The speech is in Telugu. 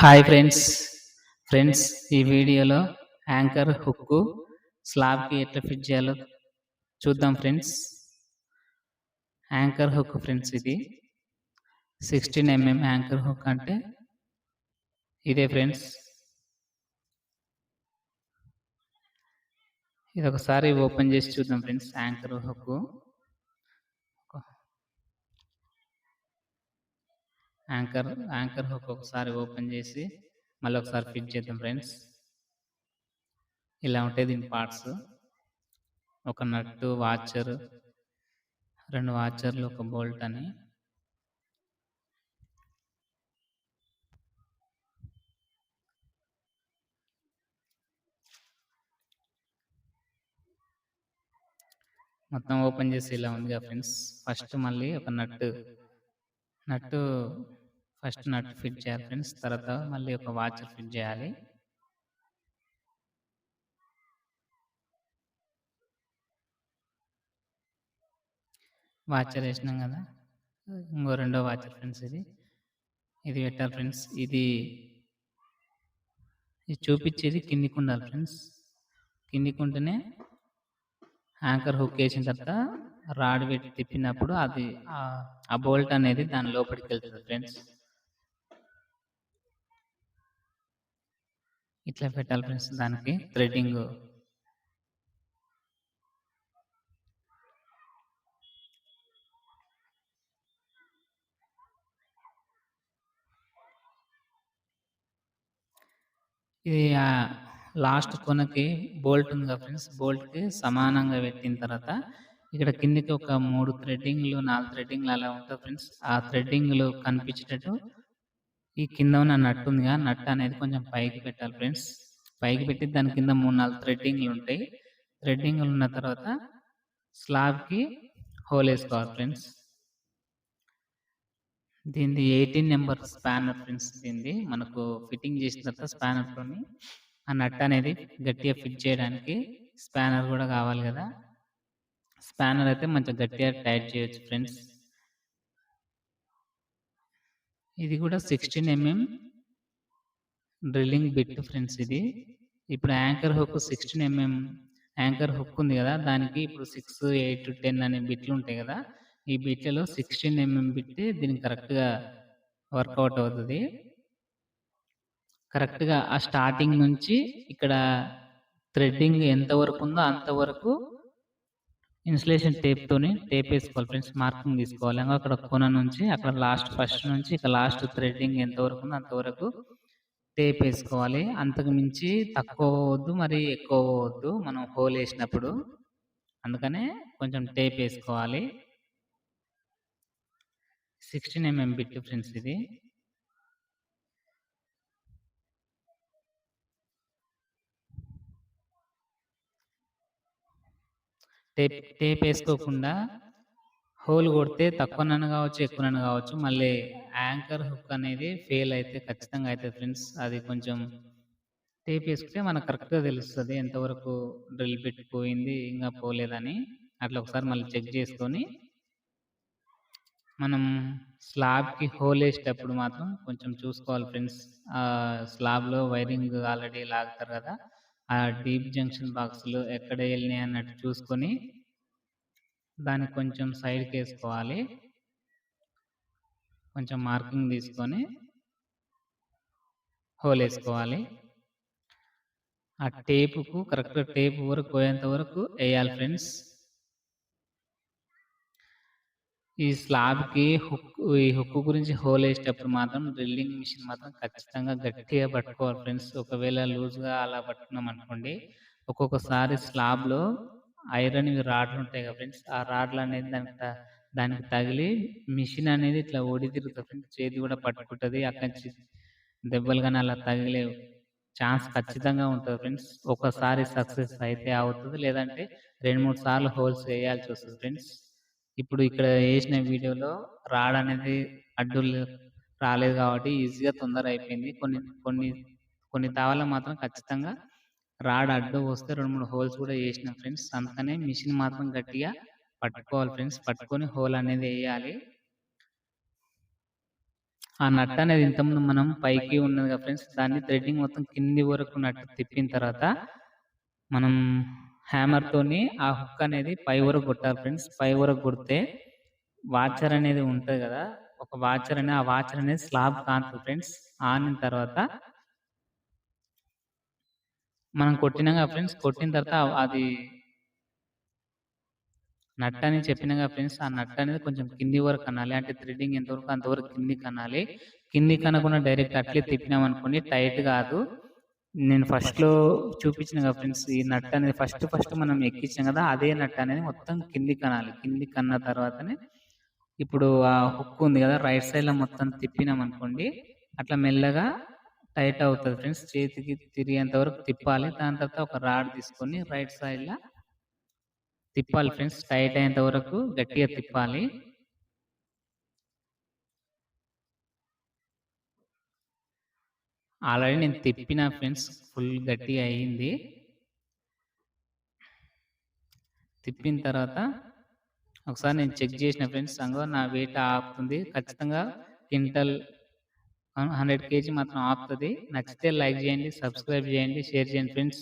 హాయ్ ఫ్రెండ్స్ ఈ వీడియోలో యాంకర్ హుక్ స్లాబ్కి ఎట్లా ఫిట్ చేయాలో చూద్దాం ఫ్రెండ్స్. యాంకర్ హుక్ ఫ్రెండ్స్, ఇది 16 mm యాంకర్ హుక్ అంటే ఇదే ఫ్రెండ్స్. ఇది ఒకసారి ఓపెన్ చేసి చూద్దాం ఫ్రెండ్స్. యాంకర్ హుక్ ఒకసారి ఓపెన్ చేసి మళ్ళీ ఒకసారి ఫిట్ చేద్దాం ఫ్రెండ్స్. ఇలా ఉంటాయి దీని పార్ట్స్. ఒక నట్టు, వాచర్, 2 వాచర్లు, ఒక బోల్ట్ అని. మొత్తం ఓపెన్ చేసి ఇలా ఉంది ఫ్రెండ్స్. ఫస్ట్ మళ్ళీ ఒక నట్టు ఫిట్ చేయాలి ఫ్రెండ్స్. తర్వాత మళ్ళీ ఒక వాచర్ ఫిట్ చేయాలి. వాచర్ వేసినాం కదా, ఇంకో 2వ వాచర్ ఫ్రెండ్స్. ఇది పెట్టాలి ఫ్రెండ్స్. ఇది చూపించేది కిందికి ఉండాలి ఫ్రెండ్స్. కిందికి ఉంటేనే యాంకర్ హుక్ వేసిన తర్వాత రాడ్ పెట్టి తిప్పినప్పుడు అది ఆ బోల్ట్ అనేది దాని లోపలికి వెళ్తుంది ఫ్రెండ్స్. ఇట్లా పెట్టాలి ఫ్రెండ్స్. దానికి థ్రెడ్డింగ్ ఇది లాస్ట్ కొనకి బోల్ట్ ఉంది కదా ఫ్రెండ్స్. బోల్ట్కి సమానంగా పెట్టిన తర్వాత ఇక్కడ కిందికి ఒక 3 థ్రెడ్డింగ్లు 4 థ్రెడ్డింగ్లు అలా ఉంటుంది ఫ్రెండ్స్. ఆ థ్రెడ్డింగ్లు కనిపించేటట్టు ఈ కింద ఉన్న నట్టు ఉంది కదా, నట్టు అనేది కొంచెం పైకి పెట్టాలి ఫ్రెండ్స్. పైకి పెట్టి దాని కింద 3-4 థ్రెడ్డింగ్లు ఉంటాయి. థ్రెడ్డింగ్లు ఉన్న తర్వాత స్లాబ్కి హోల్ వేసుకోవాలి ఫ్రెండ్స్. దీనిది 18 నెంబర్ స్పానర్ ఫ్రెండ్స్. దీనిది మనకు ఫిట్టింగ్ చేసిన తర్వాత స్పానర్తోని ఆ నట్ అనేది గట్టిగా ఫిట్ చేయడానికి స్పానర్ కూడా కావాలి కదా. స్పానర్ అయితే మంచిగా గట్టిగా టైట్ చేయొచ్చు ఫ్రెండ్స్. ఇది కూడా 16 mm డ్రిల్లింగ్ బిట్ ఫ్రెండ్స్. ఇది ఇప్పుడు anchor hook 16 mm anchor hook ఉంది కదా, దానికి ఇప్పుడు 6, 8, 10 అనే బిట్లు ఉంటాయి కదా. ఈ బిట్లలో 16 mm బిట్ దీనికి కరెక్ట్గా వర్కౌట్ అవుతుంది. కరెక్ట్గా ఆ స్టార్టింగ్ నుంచి ఇక్కడ థ్రెడ్డింగ్ ఎంతవరకు ఉందో అంతవరకు ఇన్సులేషన్ టేప్ వేసుకోవాలి ఫ్రెండ్స్. మార్కింగ్ తీసుకోవాలి. అక్కడ కొన నుంచి అక్కడ ఫస్ట్ నుంచి ఇక లాస్ట్ థ్రెడ్డింగ్ ఎంతవరకు ఉందో అంతవరకు టేప్ వేసుకోవాలి. అంతకు మించి తక్కువ అవ్వద్దు, మరి ఎక్కువ అవ్వద్దు మనం హోల్ వేసినప్పుడు. అందుకనే కొంచెం టేప్ వేసుకోవాలి. 16 mm బిట్ ఫ్రెండ్స్. ఇది టేప్ వేసుకోకుండా హోల్ కొడితే తక్కువనన్ను కావచ్చు, ఎక్కువనన్ను కావచ్చు, మళ్ళీ యాంకర్ హుక్ అనేది ఫెయిల్ అయితే ఖచ్చితంగా అవుతుంది ఫ్రెండ్స్. అది కొంచెం టేప్ వేసుకుంటే మనకు కరెక్ట్గా తెలుస్తుంది ఎంతవరకు డ్రిల్ పెట్టిపోయింది ఇంకా పోలేదని. అట్లా ఒకసారి మళ్ళీ చెక్ చేసుకొని మనం స్లాబ్కి హోల్ వేసేటప్పుడు మాత్రం కొంచెం చూసుకోవాలి ఫ్రెండ్స్. స్లాబ్లో వైరింగ్ ఆల్రెడీ లాగుతారు కదా, ఆ డీప్ జంక్షన్ బాక్సులు ఎక్కడ వెళ్ళినాయి అన్నట్టు చూసుకొని దాన్ని కొంచెం సైడ్కి వేసుకోవాలి. కొంచెం మార్కింగ్ తీసుకొని హోల్ వేసుకోవాలి. ఆ టేపుకు కరెక్ట్గా టేప్ వరకు పోయేంత వరకు వేయాలి ఫ్రెండ్స్. ఈ స్లాబ్కి ఈ హుక్ గురించి హోల్ వేసేటప్పుడు మాత్రం డ్రిల్లింగ్ మిషన్ మాత్రం ఖచ్చితంగా గట్టిగా పట్టుకోవాలి ఫ్రెండ్స్. ఒకవేళ లూజ్గా అలా పట్టుకున్నాం అనుకోండి, ఒక్కొక్కసారి స్లాబ్లో ఐరన్ రాడ్లు ఉంటాయి కదా ఫ్రెండ్స్. ఆ రాడ్లు అనేది దానికి తగిలి మిషన్ అనేది ఇట్లా ఒడి తిరుగుతుంది ఫ్రెండ్స్. చేతి కూడా పట్టుకుంటుంది. అక్కడి నుంచి దెబ్బలు కానీ అలా తగిలే ఛాన్స్ ఖచ్చితంగా ఉంటుంది ఫ్రెండ్స్. ఒకసారి సక్సెస్ అయితే అవుతుంది, లేదంటే 2-3 సార్లు హోల్స్ వేయాల్సి వస్తుంది ఫ్రెండ్స్. ఇప్పుడు ఇక్కడ వేసిన వీడియోలో రాడ్ అనేది అడ్డు రాలేదు కాబట్టి ఈజీగా తొందర అయిపోయింది. కొన్ని తావాల మాత్రం ఖచ్చితంగా రాడ్ అడ్డు వస్తే 2-3 హోల్స్ కూడా వేసినాం ఫ్రెండ్స్. అందుకనే మిషన్ మాత్రం గట్టిగా పట్టుకోవాలి ఫ్రెండ్స్. పట్టుకొని హోల్ అనేది వేయాలి. ఆ నట్ అనేది ఇంతకుముందు మనం పైకి ఉన్నది కదా ఫ్రెండ్స్, దాన్ని థ్రెడ్డింగ్ మొత్తం కింది వరకు నట్ తిప్పిన తర్వాత మనం హ్యామర్‌తోని ఆ హుక్ అనేది పై వరకు కొట్టాలి ఫ్రెండ్స్. పై వరకు కొడితే వాచర్ అనేది ఉంటది గదా! ఒక ఆ వాచర్ అనేది స్లాబ్‌కి ఆనుతది ఫ్రెండ్స్. ఆనిన తర్వాత మనం కొట్టినాం గదా ఫ్రెండ్స్, కొట్టిన తర్వాత అది నట్ అని చెప్పినా గదా ఫ్రెండ్స్, ఆ నట్ అనేది కొంచెం కింది వరకు అనాలి. అంటే థ్రెడ్డింగ్ ఎంతవరకు అంతవరకు కిందికి అనాలి. కిందికి అనకుండా డైరెక్ట్ అట్లే తిప్పినామనుకోండి టైట్ గాదు. నేను ఫస్ట్‌లో చూపించిన గదా ఫ్రెండ్స్, ఈ నట్ అనేది ఫస్ట్ మనం ఎక్కించాం గదా! అదే నట్ అనేది మొత్తం కిందికనాలి. కిందికన్న తర్వాతనే ఇప్పుడు ఆ హుక్ ఉంది గదా! రైట్ సైడ్‌లో మొత్తం తిప్పినామనుకోండి, అట్లా మెల్లగా టైట్ అవుతది ఫ్రెండ్స్. చేతికి తిరిగేంత వరకు తిప్పాలి. దాని తర్వాత ఒక రాడ్ తీసుకొని రైట్ సైడ్‌ల తిప్పాలి ఫ్రెండ్స్. టైట్ అయ్యేంత వరకు గట్టిగా తిప్పాలి. ఆల్రెడీ నేను తిప్పిన ఫ్రెండ్స్, ఫుల్ గట్టిగా అయింది. తిప్పిన తర్వాత ఒకసారి నేను చెక్ చేసిన ఫ్రెండ్స్, అంగో నా వెయిట్ ఆపుతుంది. ఖచ్చితంగా క్వింటల్ 100 కేజీ మాత్రం ఆపుతది. నచ్చితే లైక్ చేయండి, సబ్స్క్రైబ్ చేయండి, షేర్ చేయండి ఫ్రెండ్స్.